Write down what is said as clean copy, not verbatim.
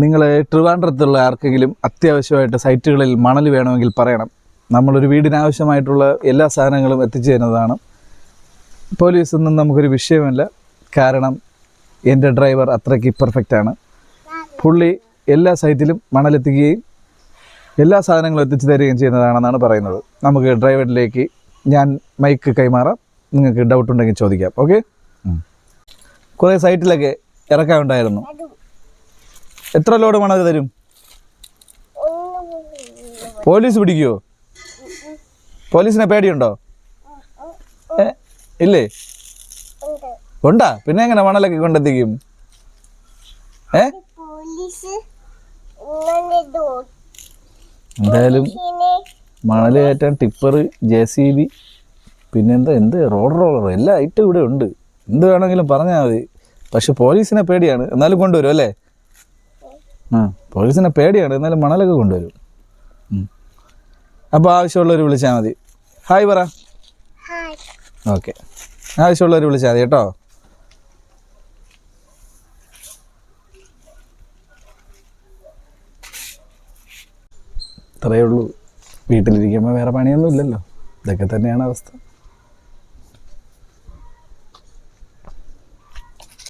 നിങ്ങൾ ട്രിവാൻഡ്രത്തുള്ള ആർക്കെങ്കിലും അത്യാവശ്യമായിട്ട് സൈറ്റുകളിൽ മണൽ വേണമെങ്കിൽ പറയണം. നമ്മളൊരു വീടിനാവശ്യമായിട്ടുള്ള എല്ലാ സാധനങ്ങളും എത്തിച്ചു തരുന്നതാണ്. പോലീസൊന്നും നമുക്കൊരു വിഷയമല്ല. കാരണം എൻ്റെ ഡ്രൈവർ അത്രയ്ക്ക് പെർഫെക്റ്റാണ്. പുള്ളി എല്ലാ സൈറ്റിലും മണലെത്തിക്കുകയും എല്ലാ സാധനങ്ങളും എത്തിച്ചു തരികയും ചെയ്യുന്നതാണെന്നാണ് പറയുന്നത്. നമുക്ക് ഡ്രൈവറിലേക്ക് ഞാൻ മൈക്ക് കൈമാറാം. നിങ്ങൾക്ക് ഡൗട്ട് ഉണ്ടെങ്കിൽ ചോദിക്കാം. ഓക്കെ. കുറേ സൈറ്റിലൊക്കെ ഇറക്കാനുണ്ടായിരുന്നു. എത്ര ലോഡ് മണൽ തരും? പോലീസ് പിടിക്കുമോ? പോലീസിനെ പേടിയുണ്ടോ? ഇല്ലേ? ഉണ്ടാ? പിന്നെ എങ്ങനെ മണലൊക്കെ കൊണ്ടെത്തിക്കും? എന്തായാലും മണൽ കയറ്റാൻ ടിപ്പർ, JCB, പിന്നെന്ത് റോളർ എല്ലാ ഐറ്റം ഇവിടെ ഉണ്ട്. എന്ത് വേണമെങ്കിലും പറഞ്ഞാൽ മതി. പക്ഷെ പോലീസിനെ പേടിയാണ്, എന്നാലും കൊണ്ടുവരും അല്ലേ? പോലീസിനെ പേടിയാണ്, എന്നാലും മണലൊക്കെ കൊണ്ടുവരും. അപ്പോൾ ആവശ്യമുള്ളവർ വിളിച്ചാൽ മതി. ഹായ് പറ. ഓക്കെ, ആവശ്യമുള്ളവർ വിളിച്ചാൽ മതി കേട്ടോ. ഇത്രയേ ഉള്ളൂ. വീട്ടിലിരിക്കുമ്പോൾ വേറെ പണിയൊന്നും ഇല്ലല്ലോ. ഇതൊക്കെ തന്നെയാണ് അവസ്ഥ.